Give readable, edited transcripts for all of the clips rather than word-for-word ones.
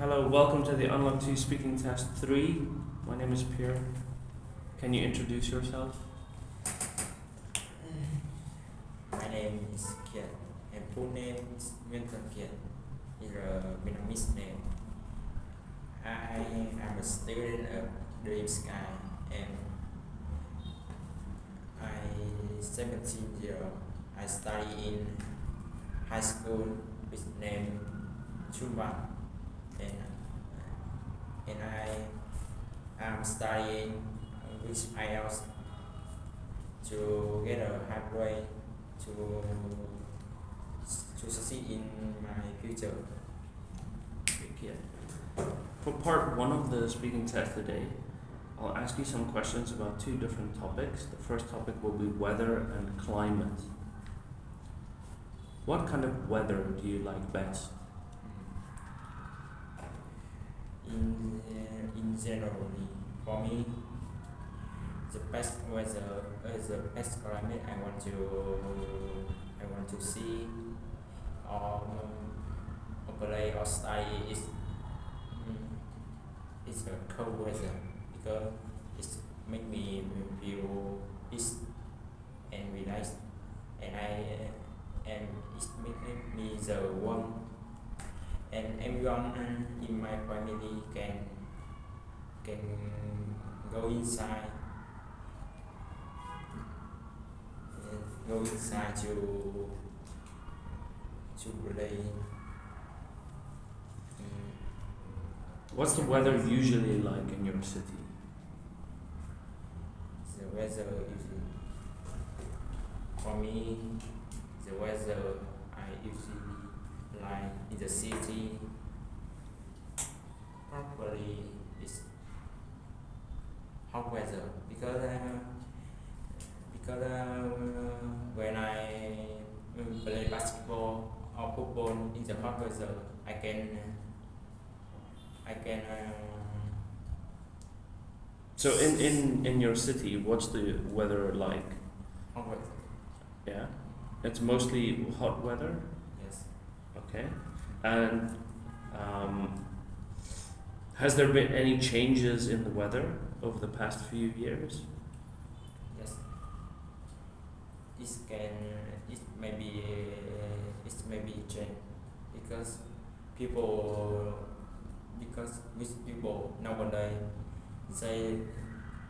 Hello, welcome to the Unlock 2 Speaking Test 3. My name is Pierre. Can you introduce yourself? My name is Kiệt, and full name is Kiệt. Is a Vietnamese name. I am a student of Dream Sky, and I 17 years old. I study in high school with name Tuấn, and I am studying with Ielts to get a high grade to succeed in my future. Yeah. For part 1 of the speaking test today, I'll ask you some questions about 2 different topics. The first topic will be weather and climate. What kind of weather do you like best? In general, for me, the best weather, the best climate I want to see or play or study is a cold weather, because it make me feel peace and relaxed, and it make me the warm, and everyone in my family can go inside to play. What's the weather usually like in your city? The weather usually, for me, the weather I usually like in the city probably is hot weather, because when I play basketball or football in the hot weather, I can So in your city, what's the weather like? hot weather. Yeah? It's mostly hot weather? Yes. Okay. And has there been any changes in the weather over the past few years? Yes. It may be changed, because with people nowadays,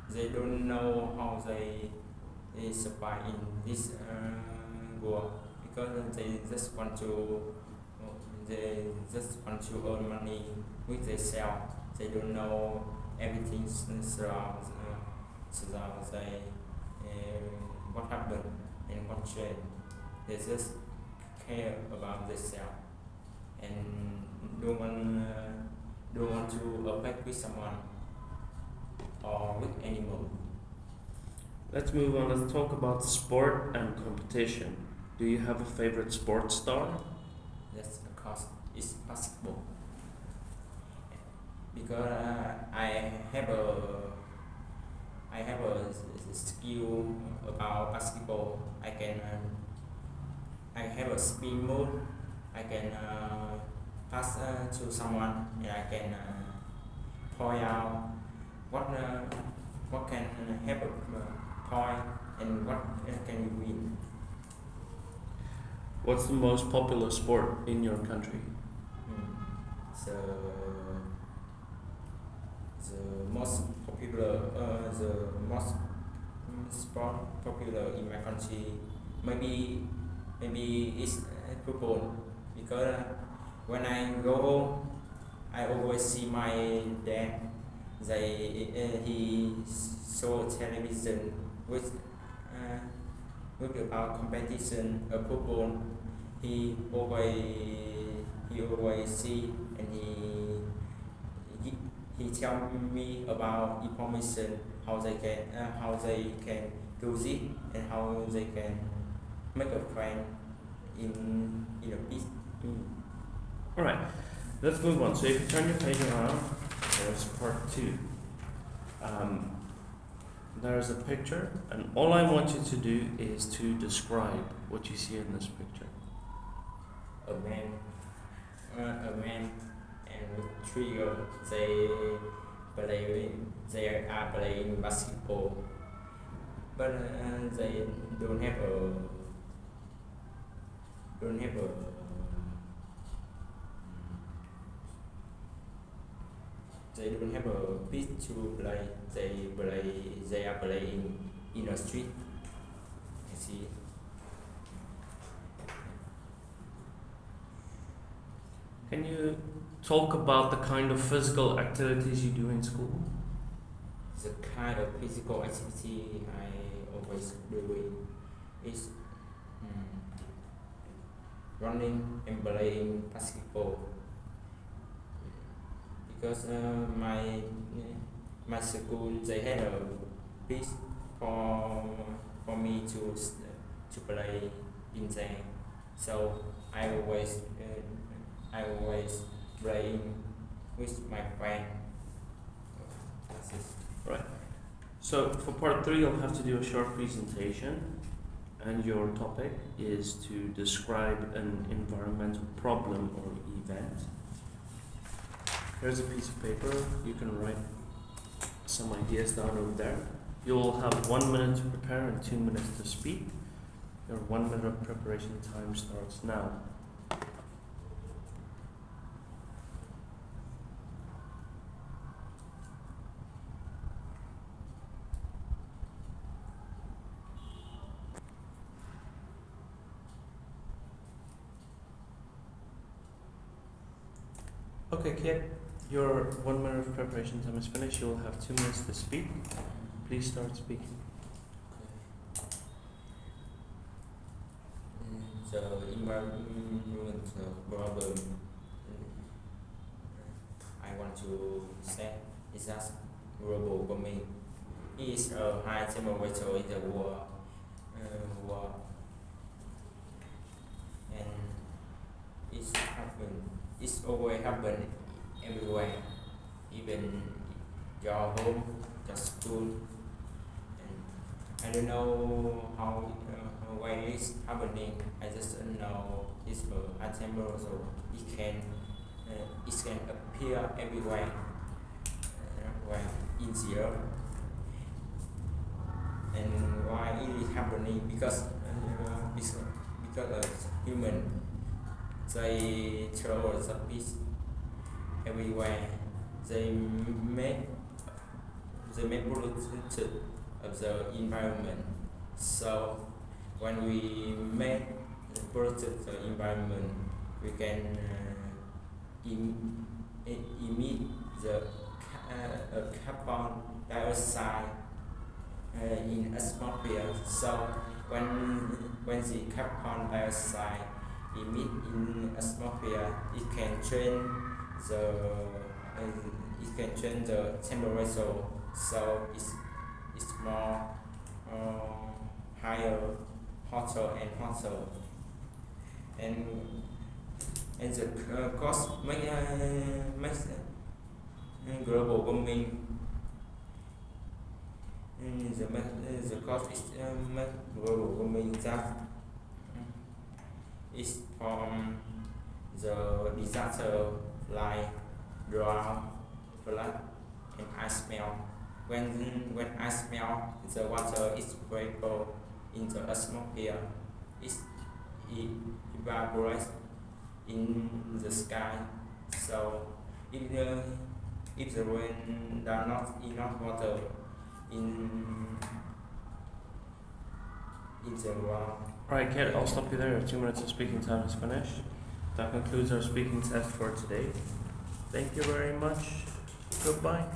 they don't know how they survive in this world, because they just want to earn money with themselves. They don't know everything surrounds they what happened and what changed. They just care about themselves and don't want to affect with someone or with animal. Let's move on. Let's talk about sport and competition. Do you have a favorite sports star? Yes, of course, it's basketball. Because I have a skill about basketball. I have a spin move. I can pass to someone, and I can point out what can have a point and what can you win. What's the most popular sport in your country? So the most popular sport popular in my country, maybe it's football, because when I go home, I always see my dad. He saw television with about competition of football. He always see, and he tell me about information, how they can do it, and how they can make a friend in a peace. All right, let's move on. So if you turn your page around, there's part 2. There's a picture, and all I want you to do is to describe what you see in this picture. A man and with trigger. They are playing basketball, but they don't have a they don't have a pitch to play. They are playing in a street. I see. Can you talk about the kind of physical activities you do in school? The kind of physical activity I always do is running and playing basketball, because my school they had a pitch for me to play in there, so I always playing with my friend. That's it. Right. So for part 3, you'll have to do a short presentation, and your topic is to describe an environmental problem or event. Here's a piece of paper. You can write some ideas down over there. You'll have 1 minute to prepare and 2 minutes to speak. Your 1 minute of preparation time starts now. Okay, Kiet, your 1 minute of preparation time is finished. You'll have 2 minutes to speak. Please start speaking. The environmental problem I want to say is that global warming is a high temperature in the world, and it's always happen everywhere, even your home, your school, and I don't know why it's happening. I just know it's a temperature, so it can appear everywhere, in the earth. And why it is happening? Because human, they throw the piece everywhere. They make polluted of the environment. So when we make polluted the environment, we can emit the carbon dioxide in atmosphere. So when the carbon dioxide emit in atmosphere, it can change the temperature. So it's more higher, hotter and hotter, and the cause makes global warming. The cause is make global warming that is from the disaster like drought, flood, and ice melt. When ice melt, the water is vapor in the atmosphere. It evaporates in the sky. So if the rain does not enough water in the ground. Alright, Kiet, I'll stop you there. Your 2 minutes of speaking time is finished. That concludes our speaking test for today. Thank you very much. Goodbye.